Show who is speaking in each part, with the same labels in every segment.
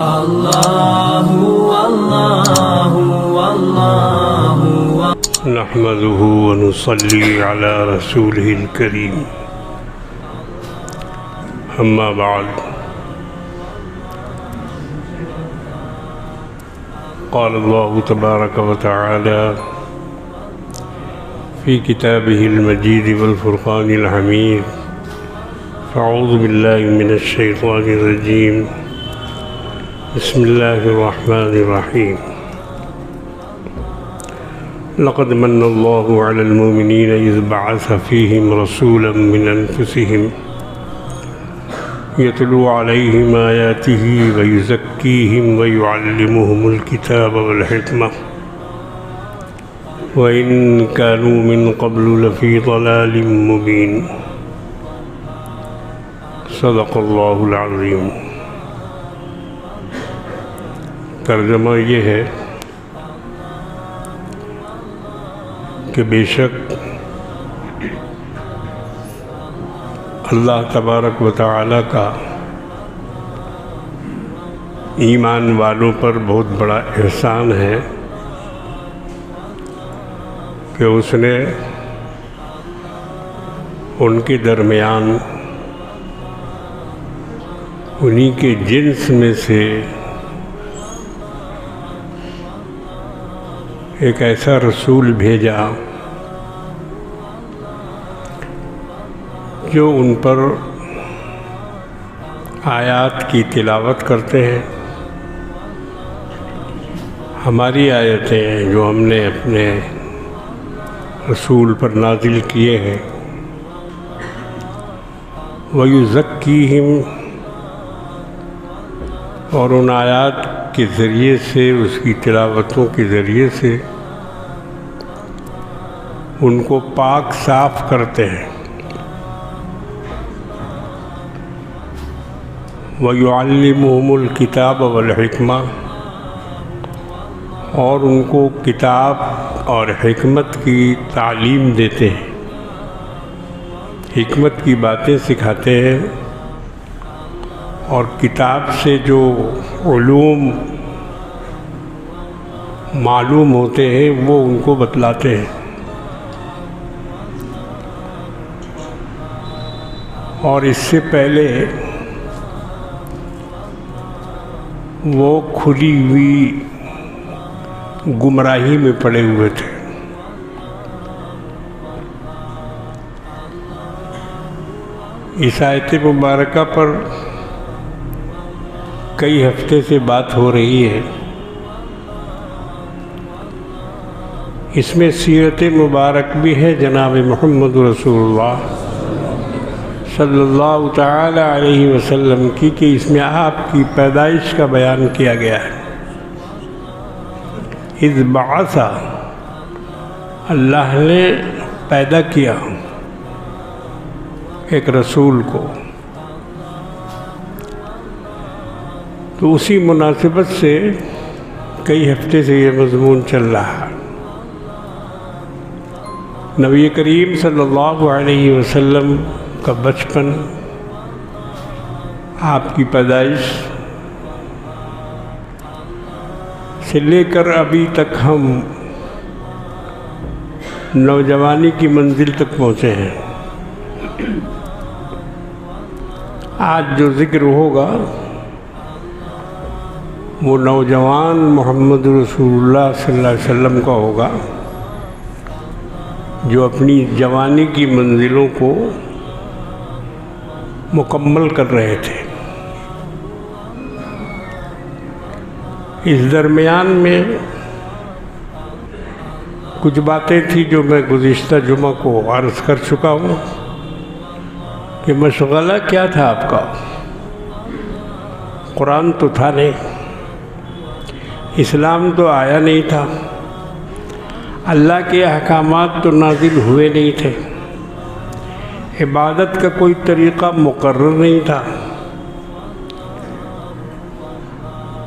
Speaker 1: अल्लाहु अल्लाहु अल्लाहु
Speaker 2: नहमदुहु व नुसल्ली अला रसूलिहिल करीम। अम्मा बाद, क़ाल अल्लाहु तबारक व तआला फ़ी किताबिहिल मजीद वल फ़ुरक़ानिल हमीद। फ़अऊज़ु बिल्लाहि मिनश शैतानिर रजीम। बिस्मिल्लाहिर रहमानिर रहीम। लक़द मन्नल्लाहु अलल मुमिनीन इज़ बअस फ़ीहिम रसूलन मिन अनफ़ुसिहिम यतलू अलैहिम आयातिही व युज़क्कीहिम व युअल्लिमुहुमुल किताब वल हिकमह व इन कानू मिन क़ब्लु लफ़ी ज़लालिम मुबीन। सदक़ल्लाहुल अज़ीम। तर्जुमा ये है कि बेशक अल्लाह तबारक व तआला का ईमान वालों पर बहुत बड़ा एहसान है कि उसने उनके दरमियान उन्हीं के जिन्स में से एक ऐसा रसूल भेजा जो उन पर आयात की तिलावत करते हैं। हमारी आयतें जो हमने अपने रसूल पर नाजिल किए हैं, व युज़क्कीहिम, और उन आयात के ज़रिए से, उसकी तिलावतों के ज़रिए से उनको पाक साफ़ करते हैं। व युअल्लिमुहुमुल किताब वल हिकमा, और उनको किताब और हिकमत की तालीम देते हैं, हिकमत की बातें सिखाते हैं, और किताब से जो उलूम मालूम होते हैं वो उनको बतलाते हैं। और इससे पहले वो खुली हुई गुमराही में पड़े हुए थे। इस आयत मुबारका पर कई हफ्ते से बात हो रही है। इसमें सीरत मुबारक भी है जनाब मोहम्मद रसूलुल्लाह सल्लल्लाहु तआला अलैहि वसल्लम की, कि इसमें आपकी पैदाइश का बयान किया गया है। इज़ बअसा, अल्लाह ने पैदा किया एक रसूल को। तो उसी मुनासिबत से कई हफ्ते से ये मज़मून चल रहा है। नबी करीम सल्लल्लाहु अलैहि वसल्लम का बचपन, आपकी पैदाइश से लेकर अभी तक हम नौजवानी की मंजिल तक पहुँचे हैं। आज जो ज़िक्र होगा वो नौजवान मोहम्मद रसूलुल्लाह सल्लल्लाहु अलैहि वसल्लम का होगा, जो अपनी जवानी की मंजिलों को मुकम्मल कर रहे थे। इस दरमियान में कुछ बातें थी जो मैं गुज़िश्ता जुमा को अर्ज़ कर चुका हूँ कि मशग़ला क्या था आपका। कुरान तो था नहीं, इस्लाम तो आया नहीं था, अल्लाह के अहकामात तो नाज़िल हुए नहीं थे, इबादत का कोई तरीक़ा मुक़र्रर नहीं था।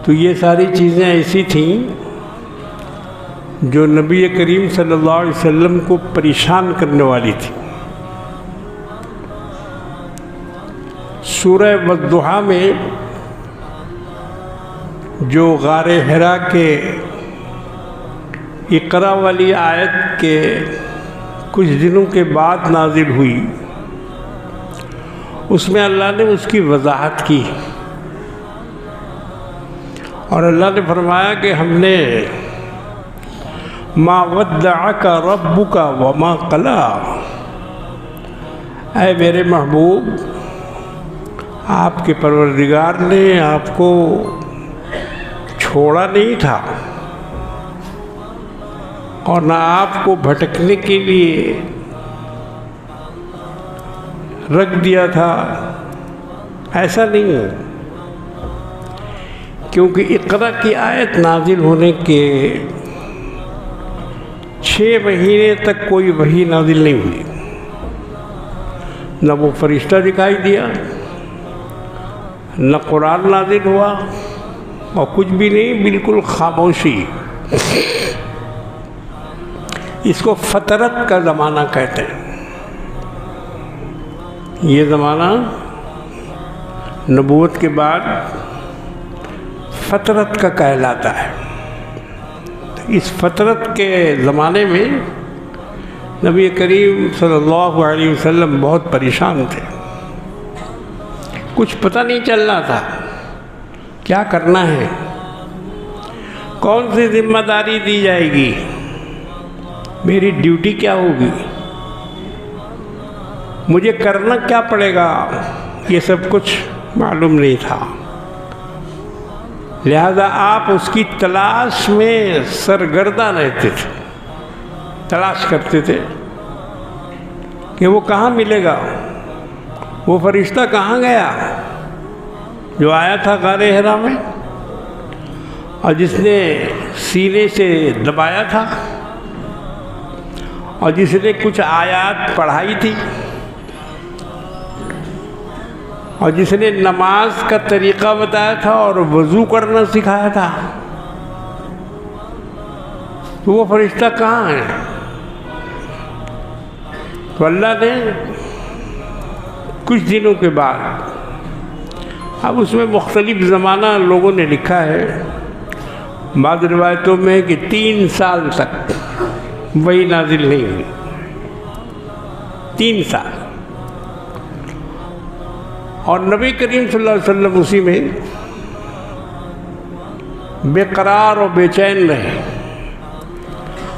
Speaker 2: तो ये सारी चीज़ें ऐसी थीं जो नबी करीम सल्लल्लाहु अलैहि वसल्लम को परेशान करने वाली थी। सूरह वद्दुहा में जो गारे हिरा के इकरा वाली आयत के कुछ दिनों के बाद नाजिल हुई, उसमें अल्लाह ने उसकी वजाहत की और अल्लाह ने फरमाया कि हमने मा वद्दअका रब्बुका वमा क़ला, ऐ मेरे महबूब, आपके परवरदिगार ने आपको छोड़ा नहीं था और ना आपको भटकने के लिए रख दिया था, ऐसा नहीं है। क्योंकि इक़रा की आयत नाजिल होने के 6 महीने तक कोई वही नाजिल नहीं हुई, न वो फरिश्ता दिखाई दिया, न कुरान नाजिल हुआ और कुछ भी नहीं, बिल्कुल खामोशी। इसको फतरत का ज़माना कहते हैं। ये ज़माना नबूवत के बाद फतरत का कहलाता है। इस फतरत के ज़माने में नबी करीम सल्लल्लाहु अलैहि वसल्लम बहुत परेशान थे। कुछ पता नहीं चल रहा था क्या करना है, कौन सी जिम्मेदारी दी जाएगी, मेरी ड्यूटी क्या होगी, मुझे करना क्या पड़ेगा, ये सब कुछ मालूम नहीं था। लिहाजा आप उसकी तलाश में सरगर्दा रहते थे, तलाश करते थे कि वो कहाँ मिलेगा, वो फरिश्ता कहाँ गया जो आया था गारे हिरा में और जिसने सीने से दबाया था और जिसने कुछ आयत पढ़ाई थी और जिसने नमाज का तरीक़ा बताया था और वज़ू करना सिखाया था, तो वो फरिश्ता कहाँ है? तो अल्लाह ने कुछ दिनों के बाद, अब उसमें मुख्तलिफ ज़माना लोगों ने लिखा है, बाद रिवायतों में कि 3 साल तक वही नाजिल नहीं हुई, 3 साल। और नबी करीम सल्लल्लाहु अलैहि वसल्लम उसी में बेकरार और बेचैन रहे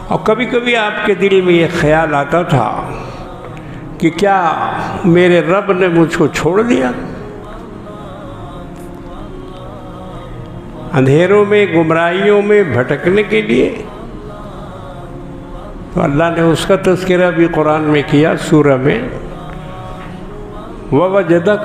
Speaker 2: और कभी कभी आपके दिल में ये ख्याल आता था कि क्या मेरे रब ने मुझको छोड़ दिया। अंधेरों में, गुमराहियों में भटकने के लिए। तो अल्लाह ने उसका तज़किरा भी कुरान में किया सूरह में, ववजदक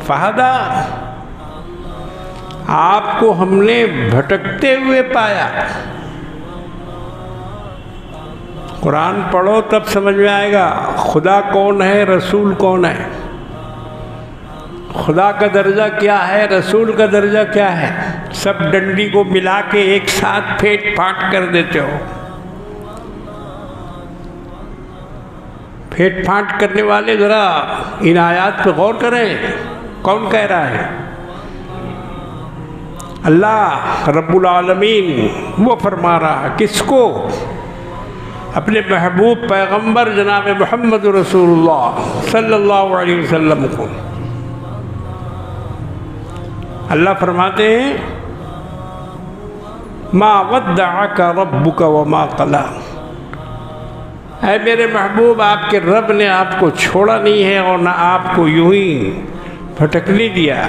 Speaker 2: फहदा, आपको हमने भटकते हुए पाया। कुरान पढ़ो तब समझ में आएगा खुदा कौन है, रसूल कौन है, खुदा का दर्जा क्या है, रसूल का दर्जा क्या है। सब डंडी को मिला के एक साथ फेंट फाट कर देते हो। फेंट फाट करने वाले ज़रा इन आयात पे गौर करें, कौन कह रहा है? अल्लाह रब्बुल आलमीन वो फरमा रहा है। किसको? अपने महबूब पैगंबर जनाब मोहम्मद रसूलुल्लाह सल्लल्लाहु अलैहि वसल्लम को। अल्लाह फरमाते हैं मा वद्दअका रब्बुका वमा क़ला, ऐ मेरे महबूब, आपके रब ने आपको छोड़ा नहीं है और ना आपको यूं ही भटकने दिया।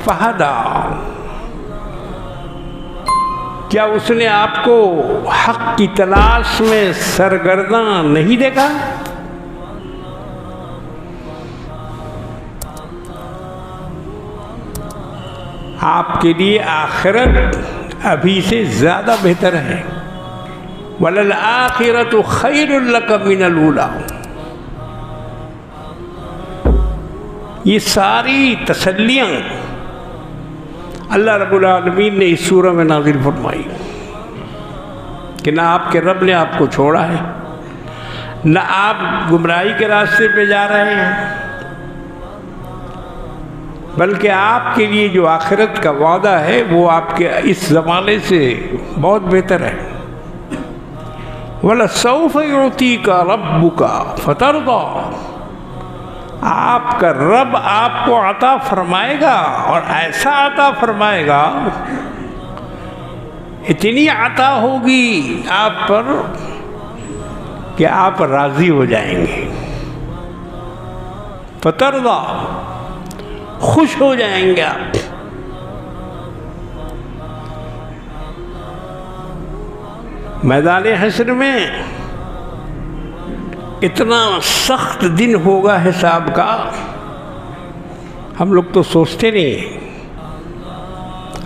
Speaker 2: फहदा, क्या उसने आपको हक की तलाश में सरगर्दा नहीं देखा? आपके लिए आखिरत अभी से ज़्यादा बेहतर है। वलल आखिरतु खैरुल लक मिनल ऊला। ये सारी तसल्लियाँ अल्लाह रब्बुल आलमीन ने इस सूरह में नाज़िल फरमाई कि ना आपके रब ने आपको छोड़ा है, न आप गुमराही के रास्ते पे जा रहे हैं, बल्कि आपके लिए जो आखिरत का वादा है वो आपके इस ज़माने से बहुत बेहतर है। वलसौफ युतीका रब्बुका फतरदा, आपका रब आपको अता फरमाएगा और ऐसा अता फरमाएगा, इतनी अता होगी आप पर कि आप राजी हो जाएंगे। फतरदा, खुश हो जाएंगे आप। मैदान हश्र में इतना सख्त दिन होगा हिसाब का, हम लोग तो सोचते नहीं।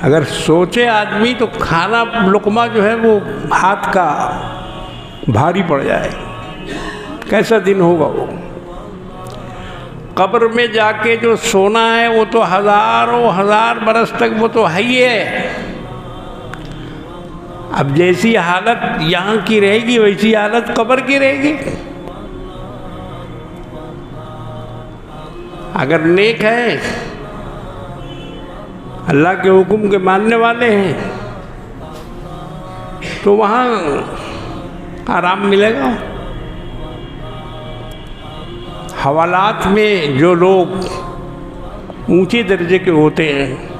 Speaker 2: अगर सोचे आदमी तो खाना लुकमा जो है वो हाथ का भारी पड़ जाए। कैसा दिन होगा वो। कब्र में जाके जो सोना है वो तो हज़ारों हज़ार बरस तक वो तो है ही है। अब जैसी हालत यहाँ की रहेगी वैसी हालत कब्र की रहेगी। अगर नेक है, अल्लाह के हुक्म के मानने वाले हैं, तो वहाँ आराम मिलेगा। हवालात में जो लोग ऊंचे दर्जे के होते हैं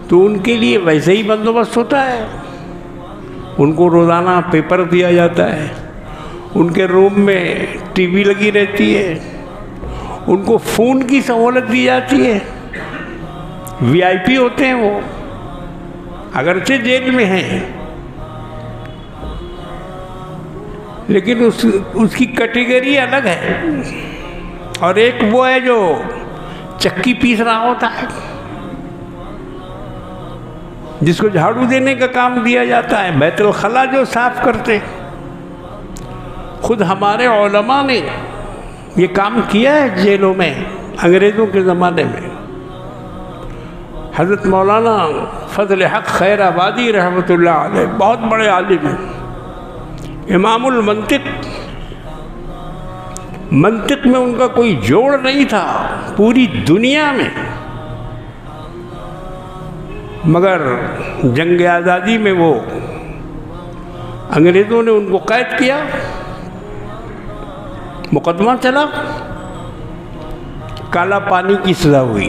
Speaker 2: तो उनके लिए वैसे ही बंदोबस्त होता है। उनको रोज़ाना पेपर दिया जाता है, उनके रूम में टीवी लगी रहती है, उनको फ़ोन की सहूलत दी जाती है। वीआईपी होते हैं वो, अगरचे जेल में हैं, लेकिन उसकी कैटेगरी अलग है। और एक वो है जो चक्की पीस रहा होता है, जिसको झाड़ू देने का काम दिया जाता है, बैतुल खला जो साफ करते हैं। खुद हमारे उलमा ने ये काम किया है जेलों में अंग्रेज़ों के ज़माने में। हज़रत मौलाना फजल हक खैर आबादी रहमतुल्लाह अलैह बहुत बड़े आलिम हैं, इमामुल मंतिक में उनका कोई जोड़ नहीं था पूरी दुनिया में। मगर जंग आज़ादी में वो अंग्रेज़ों ने उनको कैद किया, मुकदमा चला, काला पानी की सज़ा हुई।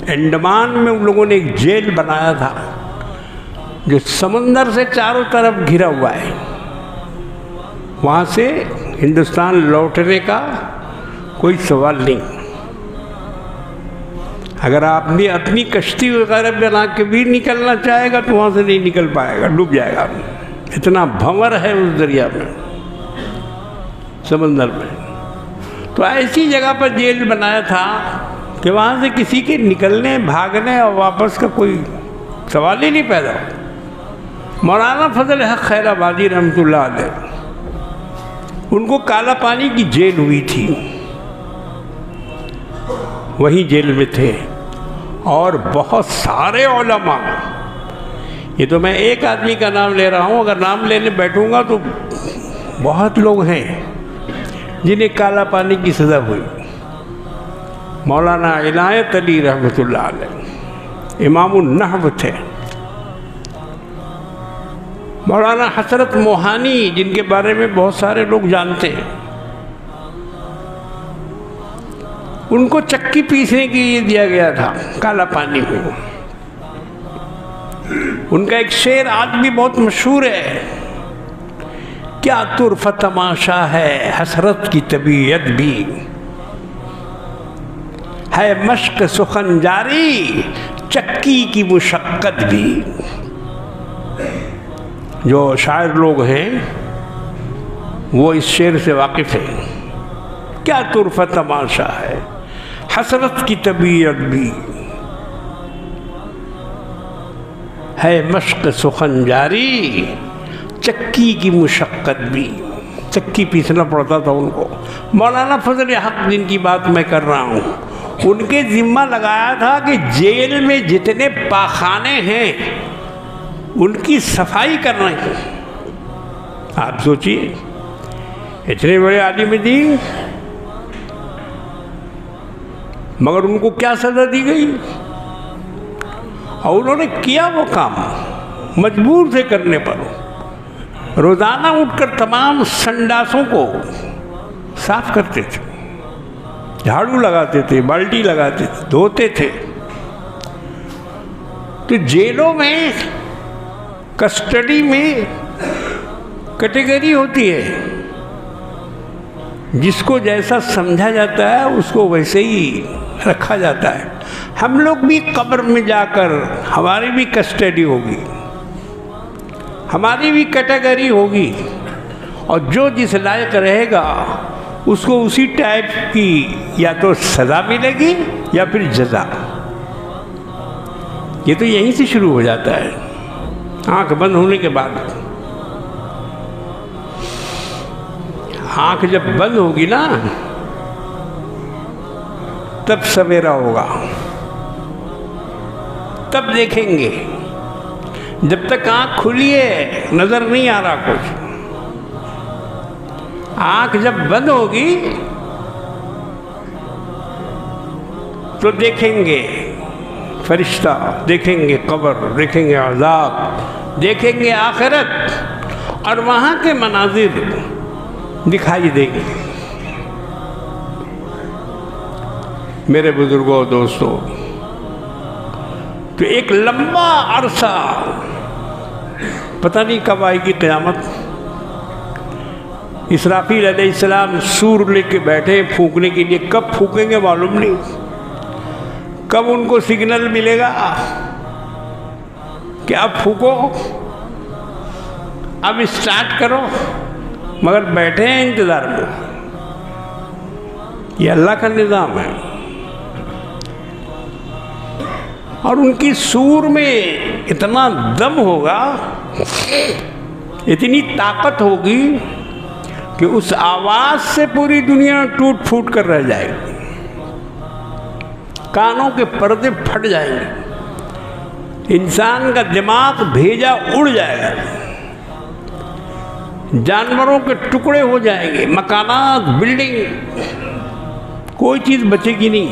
Speaker 2: अंडमान में उन लोगों ने एक जेल बनाया था जो समंदर से चारों तरफ घिरा हुआ है। वहाँ से हिंदुस्तान लौटने का कोई सवाल नहीं। अगर आपने अपनी कश्ती वगैरह बना के भी निकलना चाहेगा तो वहाँ से नहीं निकल पाएगा, डूब जाएगा। इतना भंवर है उस दरिया में, समंदर में। तो ऐसी जगह पर जेल बनाया था कि वहाँ से किसी के निकलने, भागने और वापस का कोई सवाल ही नहीं पैदा हो। मौलाना फजल हक खैर आबादी रहमतुल्लाह अलैह, उनको काला पानी की जेल हुई थी, वहीं जेल में थे। और बहुत सारे उलमा, ये तो मैं एक आदमी का नाम ले रहा हूँ, अगर नाम लेने बैठूँगा तो बहुत लोग हैं जिन्हें काला पानी की सज़ा हुई। मौलाना इनायत अली रहमतुल्लाह अलैह इमामुन नहव थे। मौलाना हसरत मोहानी, जिनके बारे में बहुत सारे लोग जानते हैं, उनको चक्की पीसने के लिए दिया गया था काला पानी में। उनका एक शेर आज भी बहुत मशहूर है, क्या तुर्फ तमाशा है हसरत की तबीयत भी, है मश्क सुखन जारी चक्की की मुशक्कत भी। जो शायर लोग हैं वो इस शेर से वाकिफ़ हैं। क्या तुर्फ तमाशा है हसरत की तबीयत भी, है मश्क सुखन जारी चक्की की मुशक्कत भी। चक्की पीसना पड़ता था उनको। मौलाना फजल हक जिनकी बात मैं कर रहा हूँ, उनके जिम्मा लगाया था कि जेल में जितने पाखाने हैं उनकी सफाई करना है। आप सोचिए, इतने बड़े आलिम दीन, मगर उनको क्या सज़ा दी गई? और उन्होंने किया वो काम मजबूर थे करने पर। रोज़ाना उठकर तमाम संडासों को साफ करते थे, झाड़ू लगाते थे, बाल्टी लगाते थे, धोते थे। तो जेलों में, कस्टडी में कैटेगरी होती है, जिसको जैसा समझा जाता है उसको वैसे ही रखा जाता है। हम लोग भी कब्र में जाकर हमारी भी कस्टडी होगी, हमारी भी कैटेगरी होगी, और जो जिस लायक रहेगा उसको उसी टाइप की या तो सज़ा मिलेगी या फिर जज़ा। ये तो यहीं से शुरू हो जाता है, आंख बंद होने के बाद। आंख जब बंद होगी ना, तब सवेरा होगा, तब देखेंगे। जब तक आंख खुली है नजर नहीं आ रहा कुछ। आंख जब बंद होगी तो देखेंगे फरिश्ता, देखेंगे कब्र, देखेंगे अज़ाब, देखेंगे आखिरत, और वहाँ के मनाजिर दिखाई देंगे। मेरे बुजुर्गों, दोस्तों, तो एक लंबा अरसा, पता नहीं कब आएगी क़यामत। इसराफील अलैहिस्सलाम सूर लेके बैठे फूंकने के लिए, कब फूकेंगे मालूम नहीं, कब उनको सिग्नल मिलेगा कि अब फूको, अब स्टार्ट करो, मगर बैठे हैं इंतज़ार में। ये अल्लाह का निज़ाम है। और उनकी सूर में इतना दम होगा, इतनी ताकत होगी कि उस आवाज़ से पूरी दुनिया टूट फूट कर रह जाएगी, कानों के पर्दे फट जाएंगे, इंसान का दिमाग भेजा उड़ जाएगा, जानवरों के टुकड़े हो जाएंगे, मकानात, बिल्डिंग, कोई चीज़ बचेगी नहीं,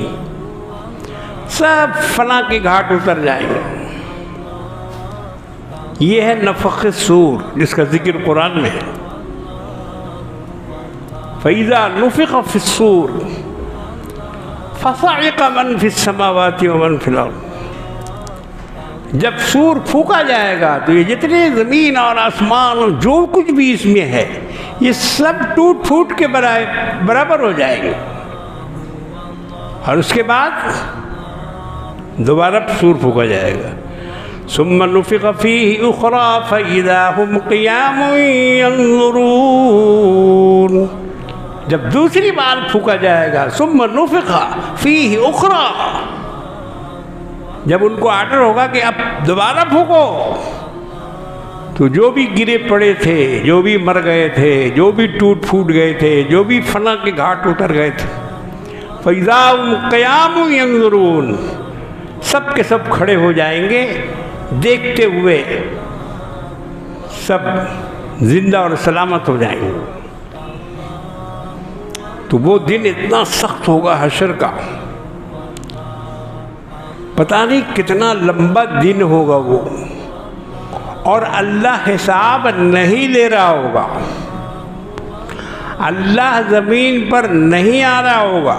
Speaker 2: सब फना के घाट उतर जाएंगे। ये है नफ़ख़ सूर, जिसका जिक्र कुरान में है। फ़इज़ा नुफ़िख़ फ़िस्सूर फ़सअक़ मन फ़िस्समावाति व मन फ़िल अर्ज़। जब सूर फूका जाएगा तो ये जितने ज़मीन और आसमान और जो कुछ भी इसमें है, ये सब टूट फूट के बराबर हो जाएंगे। और उसके बाद दोबारा सूर फूका जाएगा। सुम्मा नुफ़िख़ फ़ीहि उख़रा फ़इज़ा हुम क़ियामुन यंज़ुरून। जब दूसरी बार फूका जाएगा, सुम्मा नुफ़िख़ फ़ीहि उख़रा, जब उनको आर्डर होगा कि अब दोबारा फूको, तो जो भी गिरे पड़े थे, जो भी मर गए थे, जो भी टूट फूट गए थे, जो भी फना के घाट उतर गए थे, फ़इज़ा हुम क़ियामुन यंज़ुरून, सब के सब खड़े हो जाएंगे देखते हुए, सब जिंदा और सलामत हो जाएंगे। तो वो दिन इतना सख्त होगा हशर का, पता नहीं कितना लंबा दिन होगा वो, और अल्लाह हिसाब नहीं ले रहा होगा, अल्लाह ज़मीन पर नहीं आ रहा होगा,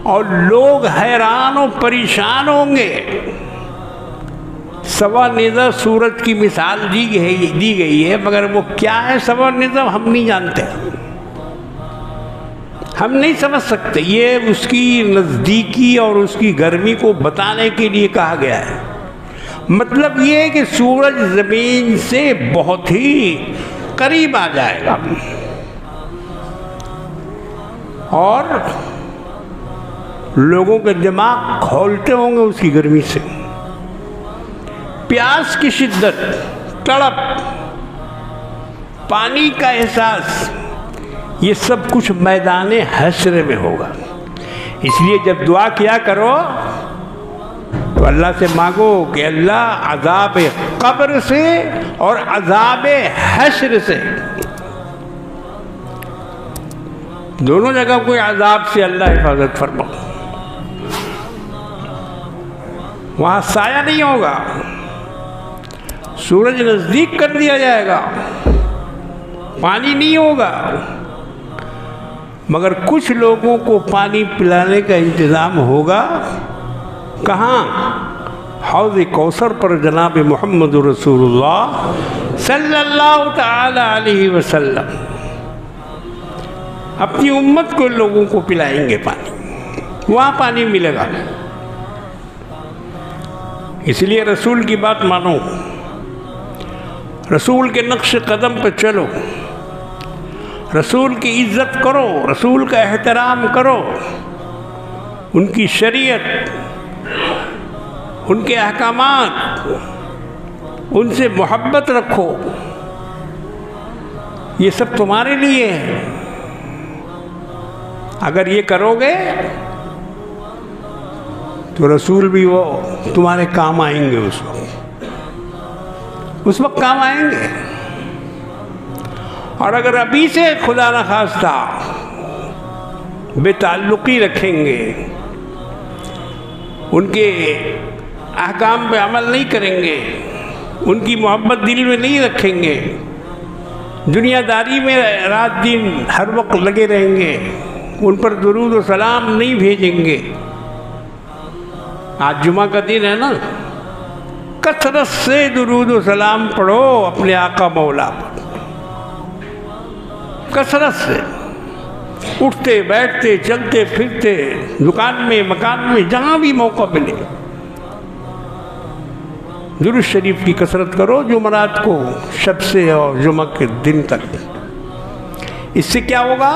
Speaker 2: और लोग हैरान और परेशान होंगे। सवा निज़ा सूरज की मिसाल दी गई है, मगर वो क्या है सवा निज़ा हम नहीं जानते, हम नहीं समझ सकते। ये उसकी नज़दीकी और उसकी गर्मी को बताने के लिए कहा गया है। मतलब ये है कि सूरज ज़मीन से बहुत ही करीब आ जाएगा, और लोगों के दिमाग खौलते होंगे उसकी गर्मी से। प्यास की शिद्दत, तड़प, पानी का एहसास, ये सब कुछ मैदाने हश्र में होगा। इसलिए जब दुआ किया करो तो अल्लाह से मांगो कि अल्लाह अज़ाब कब्र से और अज़ाब हश्र से। दोनों जगह कोई अज़ाब से अल्लाह हिफाजत फरमा। वहाँ साया नहीं होगा, सूरज नज़दीक कर दिया जाएगा, पानी नहीं होगा, मगर कुछ लोगों को पानी पिलाने का इंतज़ाम होगा। कहाँ? हौज़ कौसर पर जनाब मोहम्मद रसूलुल्लाह सल्लल्लाहु ताला अलैहि वसल्लम अपनी उम्मत को, लोगों को पिलाएंगे पानी, वहाँ पानी मिलेगा। इसलिए रसूल की बात मानो, रसूल के नक्श कदम पर चलो, रसूल की इज्जत करो, रसूल का एहतराम करो, उनकी शरीयत, उनके अहकामात, उनसे मोहब्बत रखो। ये सब तुम्हारे लिए है। अगर ये करोगे तो रसूल भी वो तुम्हारे काम आएंगे, उस वक्त काम आएंगे। और अगर अभी से खुदा न खास्ता बेताल्लुकी रखेंगे, उनके अहकाम पे अमल नहीं करेंगे, उनकी मोहब्बत दिल में नहीं रखेंगे, दुनियादारी में रात दिन हर वक्त लगे रहेंगे, उन पर दुरूद और सलाम नहीं भेजेंगे। आज जुमा का दिन है ना, कसरत से दुरूद और सलाम पढ़ो अपने आका मौला पर, कसरत से, उठते बैठते चलते फिरते, दुकान में मकान में जहाँ भी मौका मिले दुरूद शरीफ की कसरत करो जुमरात को, शब से और जुमा के दिन तक। इससे क्या होगा?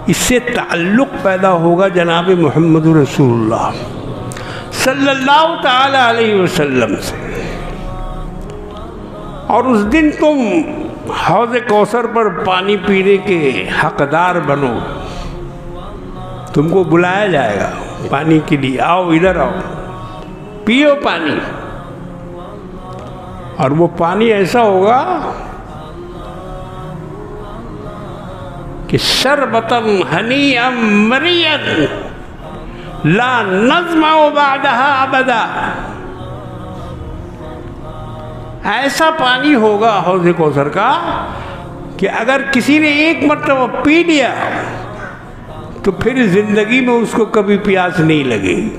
Speaker 2: इससे ताल्लुक़ पैदा होगा जनाब मोहम्मद रसूलुल्लाह सल्लल्लाहु ताला अलैहि वसल्लम से। और उस दिन तुम हौज़ कौसर पर पानी पीने के हकदार बनो। तुमको बुलाया जाएगा पानी के लिए, आओ इधर आओ, पियो पानी। और वो पानी ऐसा होगा कि शरबतन हनीअम मरियन ला नज़्मउ बादहा अबदा। ऐसा पानी होगा हौज़ कौसर का कि अगर किसी ने एक मरतबा पी लिया तो फिर जिंदगी में उसको कभी प्यास नहीं लगेगी।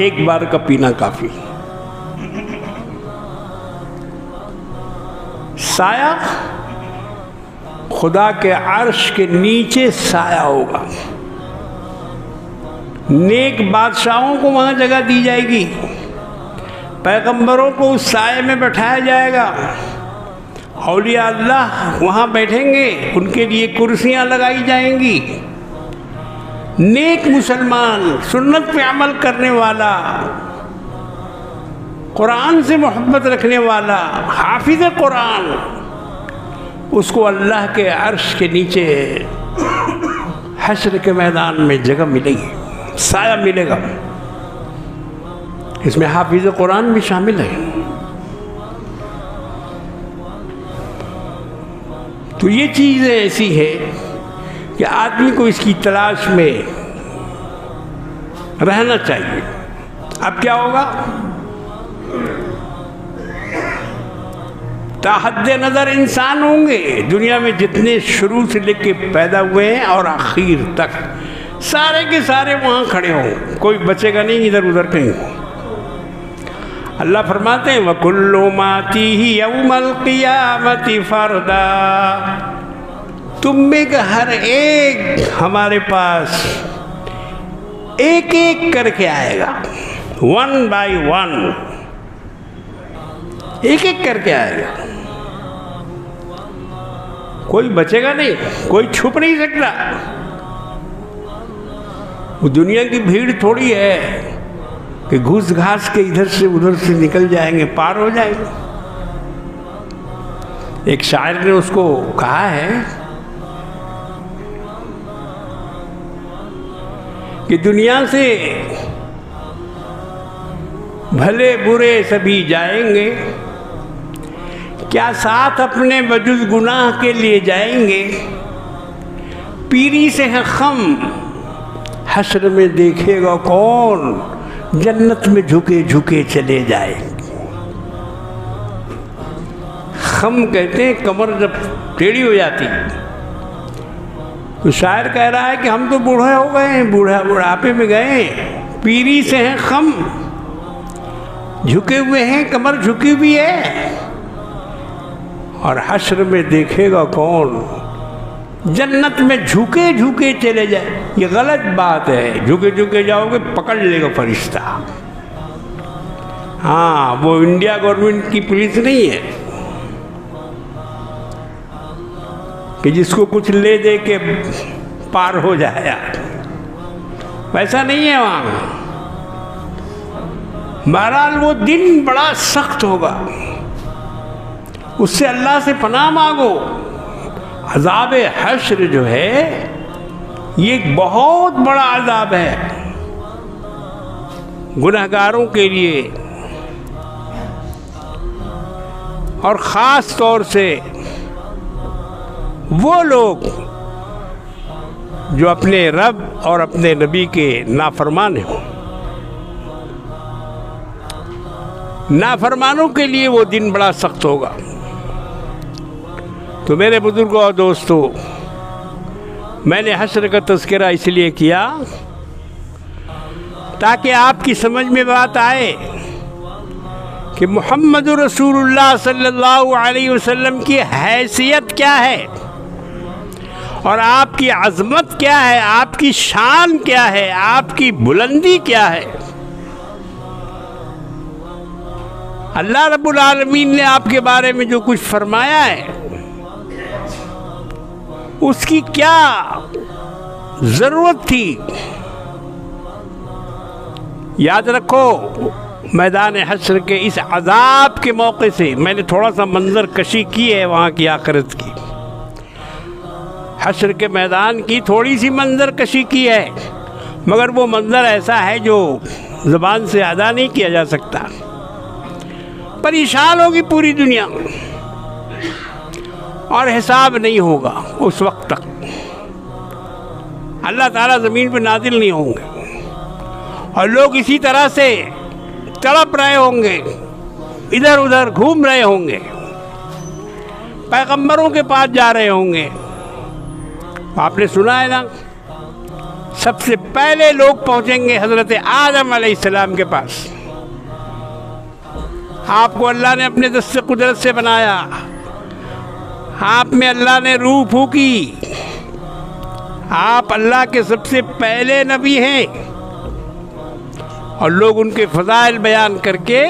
Speaker 2: एक बार का पीना काफी। साया खुदा के अर्श के नीचे साया होगा। नेक बादशाहों को वहां जगह दी जाएगी, पैगंबरों को उस साये में बैठाया जाएगा, औलिया अल्लाह वहाँ बैठेंगे, उनके लिए कुर्सियाँ लगाई जाएंगी। नेक मुसलमान, सुन्नत पे अमल करने वाला, कुरान से मोहब्बत रखने वाला, हाफिज़ कुरान, उसको अल्लाह के अर्श के नीचे हश्र के मैदान में जगह मिलेगी, साया मिलेगा। इसमें हाफिज़ कुरान भी शामिल है। तो ये चीज़ ऐसी है कि आदमी को इसकी तलाश में रहना चाहिए। अब क्या होगा? ताहद्द नज़र इंसान होंगे दुनिया में, जितने शुरू से लेके पैदा हुए हैं और आखिर तक सारे के सारे वहाँ खड़े हों, कोई बचेगा नहीं इधर उधर कहीं। अल्लाह फरमाते हैं वकुल्लु माती ही यौमल क़ियामति फ़रदा। तुम में का हर एक हमारे पास एक एक करके आएगा, वन बाय वन, एक एक करके आएगा। कोई बचेगा नहीं, कोई छुप नहीं सकता। वो दुनिया की भीड़ थोड़ी है कि घुस घास के इधर से उधर से निकल जाएंगे, पार हो जाएंगे। एक शायर ने उसको कहा है कि दुनिया से भले बुरे सभी जाएंगे, क्या साथ अपने वजुज़ गुनाह के लिए जाएंगे। पीरी से है खम, हश्र में देखेगा कौन, जन्नत में झुके झुके चले जाए। खम कहते हैं कमर जब टेढ़ी हो जाती। तो शायर कह रहा है कि हम तो बूढ़े हो गए हैं, बुढ़ापे में गए, पीरी से हैं खम, झुके हुए हैं, कमर झुकी हुई है, और हश्र में देखेगा कौन, जन्नत में झुके झुके चले जाए। ये गलत बात है, झुके झुके जाओगे पकड़ लेगा फरिश्ता। हाँ, वो इंडिया गवर्नमेंट की पुलिस नहीं है कि जिसको कुछ ले दे के पार हो जाए, वैसा नहीं है वहाँ। बहरहाल वो दिन बड़ा सख्त होगा, उससे अल्लाह से पनाह मांगो। अज़ाब हश्र जो है ये एक बहुत बड़ा अज़ाब है गुनहगारों के लिए, और ख़ास तौर से वो लोग जो अपने रब और अपने नबी के नाफरमान हों। नाफरमानों के लिए वो दिन बड़ा सख्त होगा। तो मेरे बुजुर्गों और दोस्तों, मैंने हश्र का तज़किरा इसलिए किया ताकि आपकी समझ में बात आए कि मुहम्मदुर रसूलुल्लाह सल्लल्लाहु अलैहि वसल्लम की हैसियत क्या है और आपकी अज़मत क्या है, आपकी शान क्या है, आपकी बुलंदी क्या है। अल्लाह रब्बुल आलमीन ने आपके बारे में जो कुछ फरमाया है उसकी क्या ज़रूरत थी। याद रखो, मैदान हश्र के इस अज़ाब के मौके से मैंने थोड़ा सा मंजर कशी की है वहाँ की आखिरत की। हश्र के मैदान की थोड़ी सी मंजर कशी की है, मगर वो मंजर ऐसा है जो ज़ुबान से अदा नहीं किया जा सकता। परेशान होगी पूरी दुनिया और हिसाब नहीं होगा उस वक्त तक। अल्लाह ताला ज़मीन पर नाजिल नहीं होंगे और लोग इसी तरह से तड़प रहे होंगे, इधर उधर घूम रहे होंगे, पैगंबरों के पास जा रहे होंगे। आपने सुना है ना, सबसे पहले लोग पहुंचेंगे हज़रत आदम अलैहिस्सलाम के पास। आपको अल्लाह ने अपने दस्ते कुदरत से बनाया, आप में अल्लाह ने रूह फूकी, आप अल्लाह के सबसे पहले नबी हैं। और लोग उनके फ़ज़ाइल बयान करके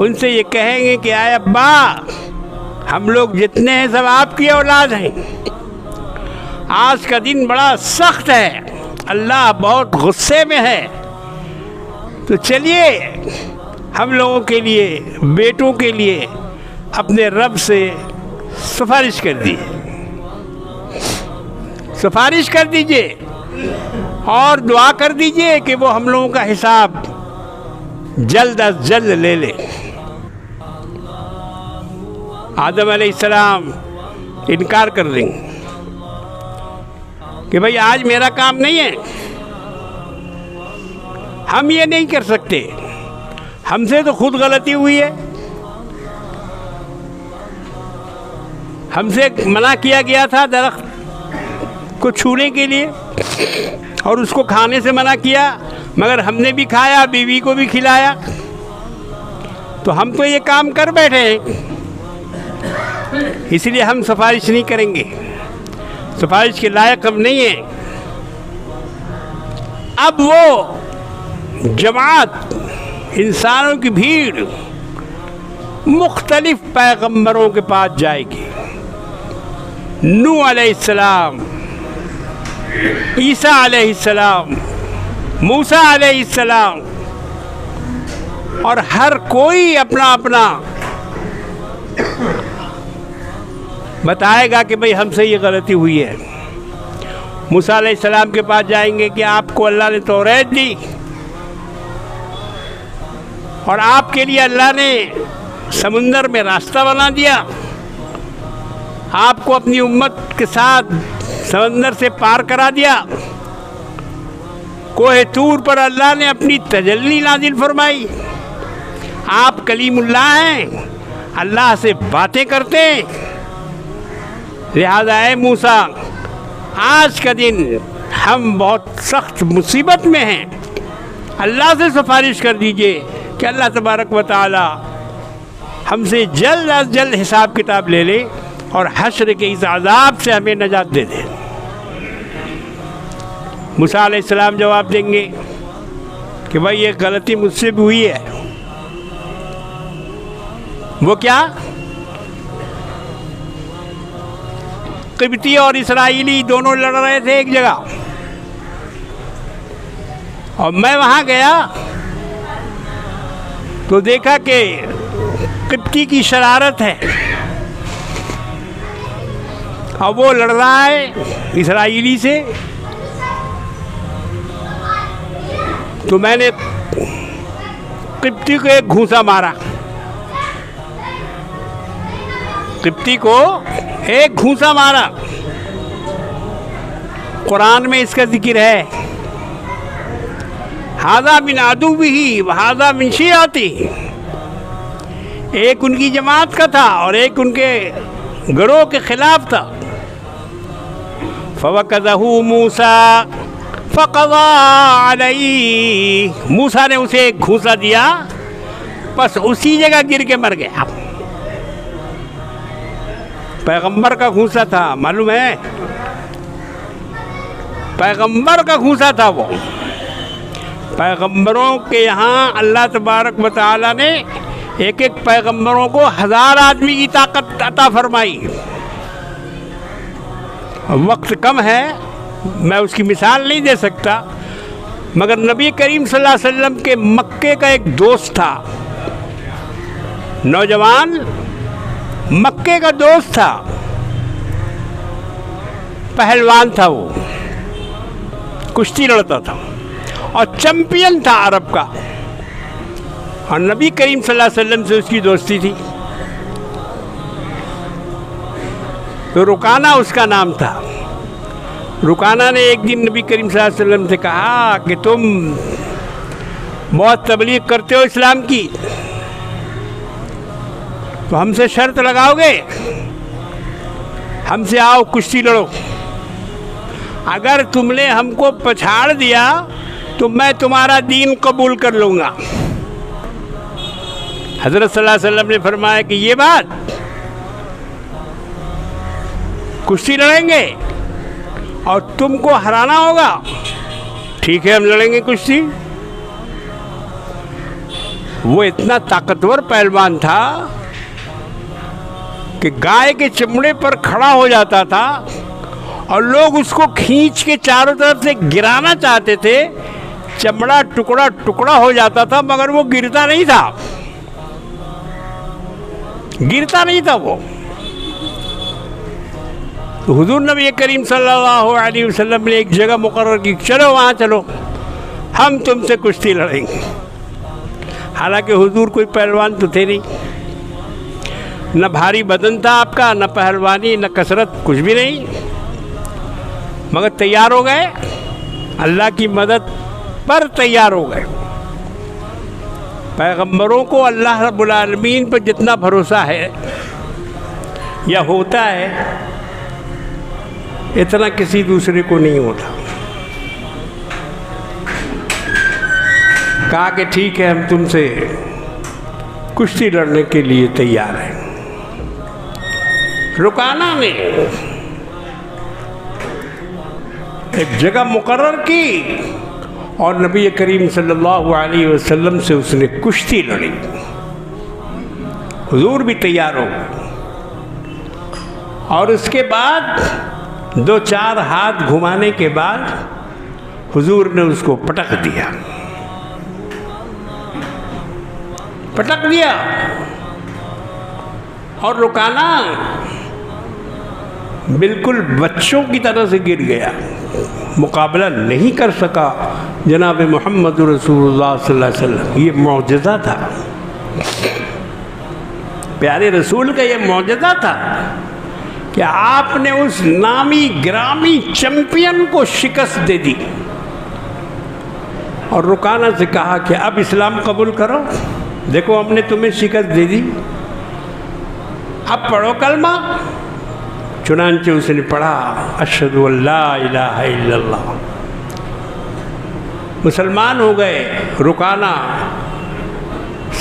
Speaker 2: उनसे ये कहेंगे कि आए अब्बा, हम लोग जितने हैं सब आपकी औलाद हैं। आज का दिन बड़ा सख्त है, अल्लाह बहुत गुस्से में है, तो चलिए हम लोगों के लिए, बेटों के लिए अपने रब से सिफारिश कर दीजिए, सिफारिश कर दीजिए और दुआ कर दीजिए कि वो हम लोगों का हिसाब जल्द अज जल्द ले ले। आदम अलैहिस्सलाम इनकार कर देंगे कि भाई आज मेरा काम नहीं है, हम ये नहीं कर सकते, हमसे तो खुद गलती हुई है, हमसे मना किया गया था दरख्त को छूने के लिए और उसको खाने से मना किया, मगर हमने भी खाया, बीवी को भी खिलाया, तो हम तो ये काम कर बैठे हैं, इसलिए हम सिफारिश नहीं करेंगे, सिफारिश के लायक हम नहीं हैं। अब वो जमात, इंसानों की भीड़ मुख्तलिफ पैगंबरों के पास जाएगी। नूह अलैहिस्सलाम, ईसा अलैहिस्सलाम, मूसा अलैहिस्सलाम, और हर कोई अपना अपना बताएगा कि भाई हमसे ये गलती हुई है। मूसा अलैहिस्सलाम के पास जाएंगे कि आपको अल्लाह ने तौरात दी, और आपके लिए अल्लाह ने समुंदर में रास्ता बना दिया, आपको अपनी उम्मत के साथ समंदर से पार करा दिया। कोहे तूर पर अल्लाह ने अपनी तजल्ली नाजिल फरमाई। आप कलीमुल्लाह हैं, अल्लाह से बातें करते हैं। लिहाजा ऐ मूसा, आज का दिन हम बहुत सख्त मुसीबत में हैं, अल्लाह से सिफारिश कर दीजिए कि अल्लाह तबारक व तआला हमसे जल्द अज जल्द हिसाब किताब ले ले और हश्र के इस अज़ाब से हमें नजात दे दे। मूसा अलैहिस्सलाम जवाब देंगे कि भाई ये गलती मुझसे भी हुई है। वो क्या? किब्ती और इसराइली दोनों लड़ रहे थे एक जगह, और मैं वहाँ गया तो देखा कि किब्ती की शरारत है और वो लड़ रहा है इसराइली से। तो मैंने किब्ती को एक घूंसा मारा, किब्ती को एक घूंसा मारा। कुरान में इसका जिक्र है, हादा मिन अदुव्विही व हादा मिन शियाती। एक उनकी जमात का था और एक उनके गिरोह के खिलाफ था। फवकज़हू मूसा फ़क़ज़ा अलैहि, मूसा ने उसे एक घूंसा दिया, बस उसी जगह गिर के मर गया। पैगंबर का घूंसा था, मालूम है? पैगंबर का घूंसा था वो। पैगंबरों के यहाँ अल्लाह तबारक व तआला ने एक एक पैगंबरों को 1000 आदमी की ताकत अता फरमाई। वक्त कम है, मैं उसकी मिसाल नहीं दे सकता, मगर नबी करीम सल्लल्लाहु अलैहि वसल्लम के मक्के का एक दोस्त था, नौजवान मक्के का दोस्त था, पहलवान था, वो कुश्ती लड़ता था और चैंपियन था अरब का, और नबी करीम सल्लल्लाहु अलैहि वसल्लम से उसकी दोस्ती थी। तो रुकाना उसका नाम था। रुकाना ने एक दिन नबी करीम सल्लल्लाहु अलैहि वसल्लम से कहा कि तुम बहुत तबलीग करते हो इस्लाम की, तो हमसे शर्त लगाओगे? हमसे आओ कुश्ती लड़ो, अगर तुमने हमको पछाड़ दिया तो मैं तुम्हारा दीन कबूल कर लूँगा। हज़रत सल्लल्लाहु अलैहि वसल्लम ने फरमाया कि ये बात, कुश्ती लड़ेंगे और तुमको हराना होगा? ठीक है, हम लड़ेंगे कुश्ती। वो इतना ताकतवर पहलवान था कि गाय के चमड़े पर खड़ा हो जाता था और लोग उसको खींच के चारों तरफ से गिराना चाहते थे, चमड़ा टुकड़ा टुकड़ा हो जाता था, मगर वो गिरता नहीं था, गिरता नहीं था वो। तो हुजूर नबी करीम सल्लल्लाहु अलैहि वसल्लम ने एक जगह मुकर्रर की, चलो वहाँ चलो, हम तुमसे कुश्ती लड़ेंगे। हालांकि हुजूर कोई पहलवान तो थे नहीं, न भारी बदन था आपका, न पहलवानी, न कसरत, कुछ भी नहीं, मगर तैयार हो गए, अल्लाह की मदद पर तैयार हो गए। पैगंबरों को अल्लाह रब्बुल आलमीन पर जितना भरोसा है या होता है, इतना किसी दूसरे को नहीं होता। कहा कि ठीक है, हम तुमसे कुश्ती लड़ने के लिए तैयार हैं। रुकाना ने एक जगह मुकर्रर की और नबी करीम सल्लल्लाहु अलैहि वसल्लम से उसने कुश्ती लड़ी। हुजूर भी तैयार हो गए और उसके बाद 2-4 हाथ घुमाने के बाद हुजूर ने उसको पटक दिया, पटक दिया। और रुकाना बिल्कुल बच्चों की तरह से गिर गया, मुकाबला नहीं कर सका जनाब मोहम्मद रसूलुल्लाह सल्लल्लाहु अलैहि वसल्लम। ये मौजज़ा था, प्यारे रसूल का ये मौजज़ा था कि आपने उस नामी ग्रामी चैंपियन को शिकस्त दे दी और रुकाना से कहा कि अब इस्लाम कबूल करो, देखो हमने तुम्हें शिकस्त दे दी, अब पढ़ो कलमा। चुनांचे उसने पढ़ा अशहदु अल्ला इलाहा इल्लल्लाह, मुसलमान हो गए। रुकाना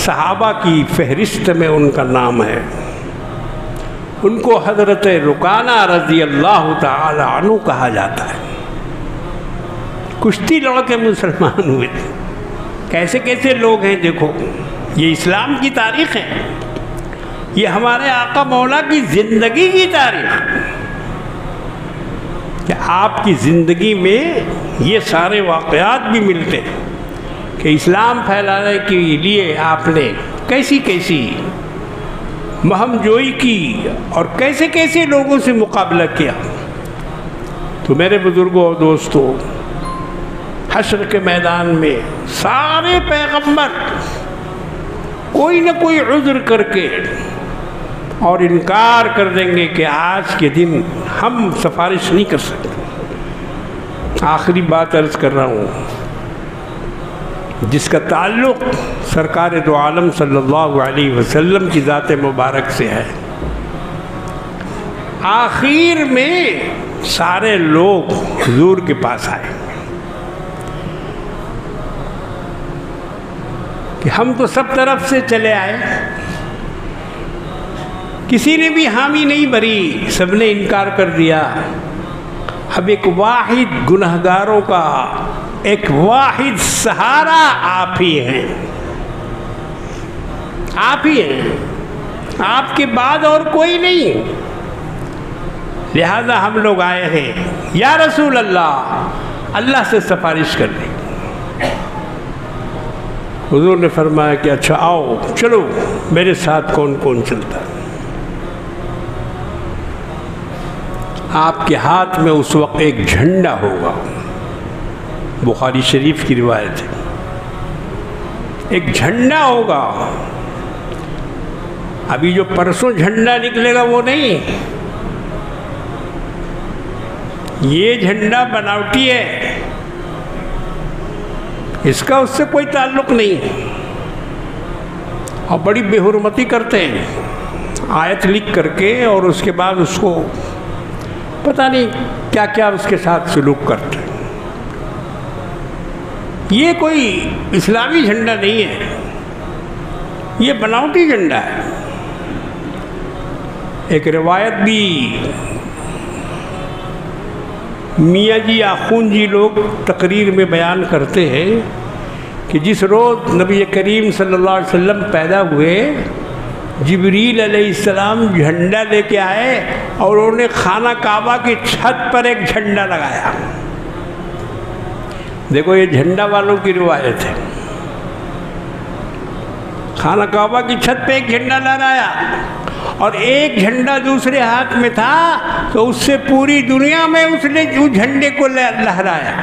Speaker 2: सहाबा की फहरिस्त में उनका नाम है, उनको हज़रत रुकाना रज़ी अल्लाह ताला अन्हु कहा जाता है। कुश्ती लड़ के मुसलमान हुए थे। कैसे कैसे लोग हैं देखो, ये इस्लाम की तारीख़ है, ये हमारे आका मौला की ज़िंदगी की तारीख़ कि आपकी ज़िंदगी में ये सारे वाक़यात भी मिलते हैं कि इस्लाम फैलाने के लिए आपने कैसी कैसी महमजोई की और कैसे कैसे लोगों से मुकाबला किया। तो मेरे बुज़ुर्गों और दोस्तों, हश्र के मैदान में सारे पैगंबर कोई न कोई उज़्र करके और इनकार कर देंगे कि आज के दिन हम सिफारिश नहीं कर सकते। आखिरी बात अर्ज़ कर रहा हूँ जिसका ताल्लुक़ सरकार दो आलम सल्लल्लाहु अलैहि वसल्लम की ज़ात मुबारक से है। आखिर में सारे लोग हुजूर के पास आए कि हम तो सब तरफ से चले आए, किसी ने भी हामी नहीं भरी, सबने इनकार कर दिया। अब एक वाहिद गुनहगारों का एक वाहिद सहारा आप ही हैं, आप ही हैं, आपके बाद और कोई नहीं। लिहाजा हम लोग आए हैं या रसूल अल्लाह, अल्लाह से सिफारिश कर दी। हुजूर ने फरमाया कि अच्छा आओ चलो, मेरे साथ कौन कौन चलता है। आपके हाथ में उस वक्त एक झंडा होगा, बुखारी शरीफ की रिवायत है, एक झंडा होगा। अभी जो परसों झंडा निकलेगा वो नहीं, ये झंडा बनावटी है, इसका उससे कोई ताल्लुक़ नहीं है। और बड़ी बेहुरमती करते हैं, आयत लिख करके और उसके बाद उसको पता नहीं क्या क्या उसके साथ सलूक करते हैं। ये कोई इस्लामी झंडा नहीं है, ये बनावटी झंडा है। एक रिवायत भी मियाँ जी आखून जी लोग तकरीर में बयान करते हैं कि जिस रोज़ नबी करीम सल्लल्लाहु अलैहि वसल्लम पैदा हुए, जिब्रील अलैहिस्सलाम झंडा लेके आए और उन्होंने खाना काबा की छत पर एक झंडा लगाया। देखो ये झंडा वालों की रिवायत है, खाना काबा की छत पे एक झंडा लहराया और एक झंडा दूसरे हाथ में था, तो उससे पूरी दुनिया में उसने उस झंडे को लहराया।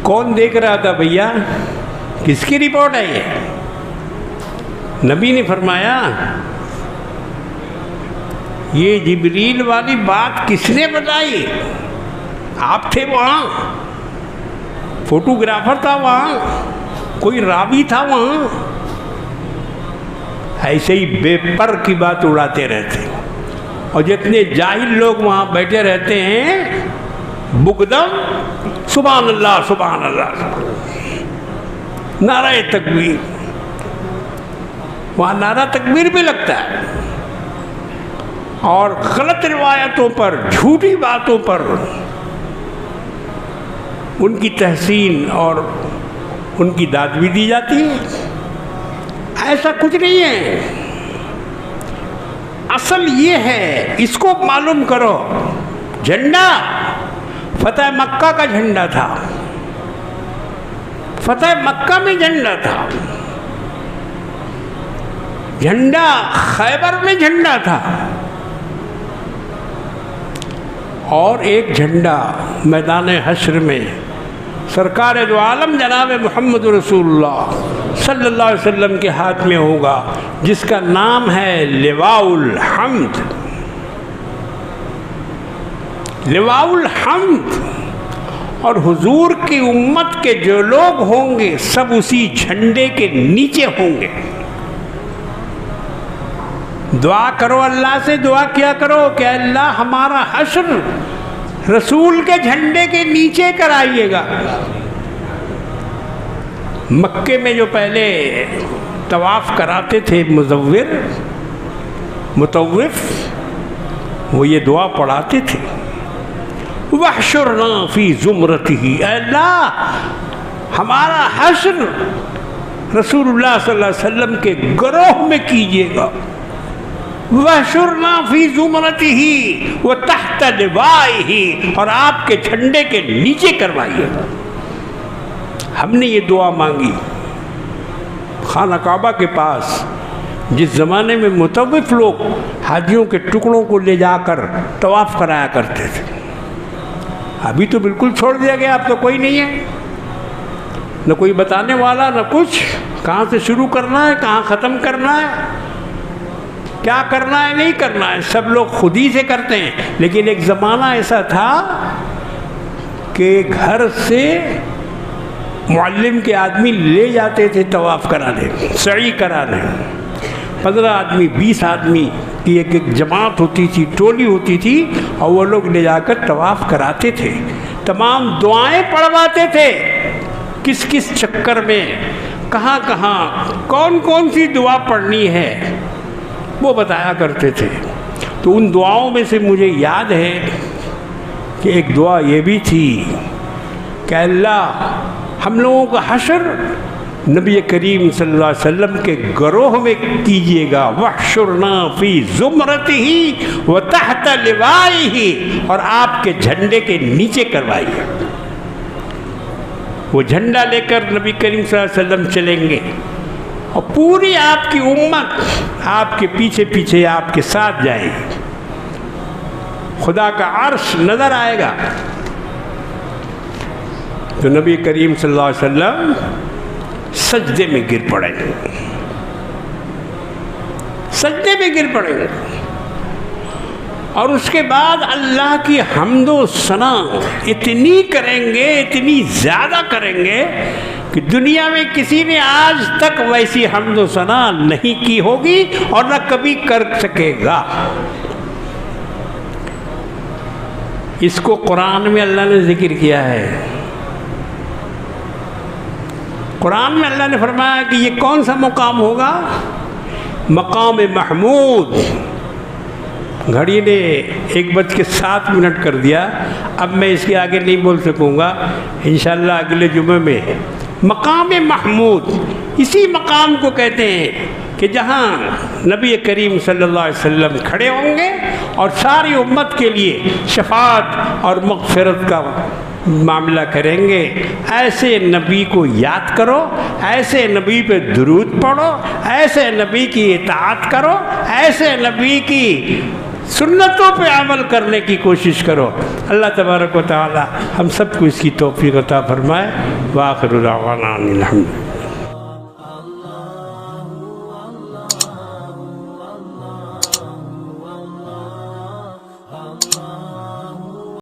Speaker 2: कौन देख रहा था भैया, किसकी रिपोर्ट है ये? नबी ने फरमाया ये जिब्रील वाली बात किसने बताई? आप थे वहाँ, फोटोग्राफर था वहाँ, कोई रावी था वहाँ। ऐसे ही बेपर की बात उड़ाते रहते और जितने जाहिल लोग वहाँ बैठे रहते हैं बुगदम सुभान अल्लाह सुभान अल्लाह, नारे तकबीर, वहाँ नारा तकबीर भी लगता है और गलत रिवायतों पर, झूठी बातों पर उनकी तहसीन और उनकी दाद भी दी जाती है। ऐसा कुछ नहीं है, असल ये है, इसको मालूम करो। झंडा फतेह मक्का का झंडा था, फतेह मक्का में झंडा था, झंडा खैबर में झंडा था, और एक झंडा मैदान हश्र में सरकार दो आलम जनाब मोहम्मद रसूलुल्लाह सल्लल्लाहु अलैहि वसल्लम के हाथ में होगा, जिसका नाम है लिवाउल हम्द। लिवाउल हम्द। और हुजूर की उम्मत के जो लोग होंगे सब उसी झंडे के नीचे होंगे। दुआ करो, अल्लाह से दुआ किया करो कि अल्लाह हमारा हश्र रसूल के झंडे के नीचे कराइएगा। मक्के में जो पहले तवाफ़ कराते थे मुतव्विफ, वो ये दुआ पढ़ाते थे, वहशुरना फी ज़ुमरतिही, अल्लाह हमारा हश्र रसूलुल्लाह सल्लल्लाहु अलैहि वसल्लम के गिरोह में कीजिएगा। वहशुरना फी ज़ुमरतिही व तहत लिवाइही, और आपके झंडे के नीचे करवाइएगा। हमने ये दुआ मांगी खाना काबा के पास, जिस ज़माने में मुतव्विफ लोग हाजियों के टुकड़ों को ले जाकर तवाफ़ कराया करते थे। अभी तो बिल्कुल छोड़ दिया गया, अब तो कोई नहीं है, न कोई बताने वाला न कुछ। कहाँ से शुरू करना है, कहाँ ख़त्म करना है, क्या करना है नहीं करना है, सब लोग खुद ही से करते हैं। लेकिन एक ज़माना ऐसा था कि घर से मुअल्लिम के आदमी ले जाते थे तवाफ़ कराने, सई कराने। 15 आदमी 20 आदमी की एक जमात होती थी, टोली होती थी, और वो लोग ले जाकर तवाफ़ कराते थे। तमाम दुआएं पढ़वाते थे, किस किस चक्कर में कहाँ कहाँ कौन कौन सी दुआ पढ़नी है वो बताया करते थे। तो उन दुआओं में से मुझे याद है कि एक दुआ ये भी थी कि अल्लाह हम लोगों का हश्र नबी करीम सल्लल्लाहु अलैहि वसल्लम के गिरोह में कीजिएगा। वहशुरना फी ज़ुमरतिही व तहत लिवाइही, और आपके झंडे के नीचे करवाइए। वो झंडा लेकर नबी करीम सल्लल्लाहु अलैहि वसल्लम चलेंगे और पूरी आपकी उम्मत आपके पीछे पीछे आपके साथ जाएगी। खुदा का अर्श नज़र आएगा तो नबी करीम सल्लल्लाहु अलैहि वसल्लम सजदे में गिर पड़ेंगे, सजदे में गिर पड़ेंगे। और उसके बाद अल्लाह की हम्दो सना इतनी करेंगे, इतनी ज़्यादा करेंगे कि दुनिया में किसी ने आज तक वैसी हम्दो सना नहीं की होगी और न कभी कर सकेगा। इसको कुरान में अल्लाह ने जिक्र किया है। कुरान में अल्लाह ने फरमाया कि ये कौन सा मुकाम होगा? मकाम महमूद। घड़ी ने 1:07 कर दिया, अब मैं इसके आगे नहीं बोल सकूँगा, इंशाअल्लाह अगले जुमे में। मकाम महमूद इसी मकाम को कहते हैं कि जहाँ नबी करीम सल्लल्लाहु अलैहि वसल्लम खड़े होंगे और सारी उम्मत के लिए शफाअत और मग़फ़िरत का मामला करेंगे। ऐसे नबी को याद करो, ऐसे नबी पे दुरूद पढ़ो, ऐसे नबी की इताअत करो, ऐसे नबी की सुन्नतों पे अमल करने की कोशिश करो। अल्लाह तबारक व तआला हम सबको इसकी तौफीक अता फरमाए। व आखिरु दावाना अनिल हम्द।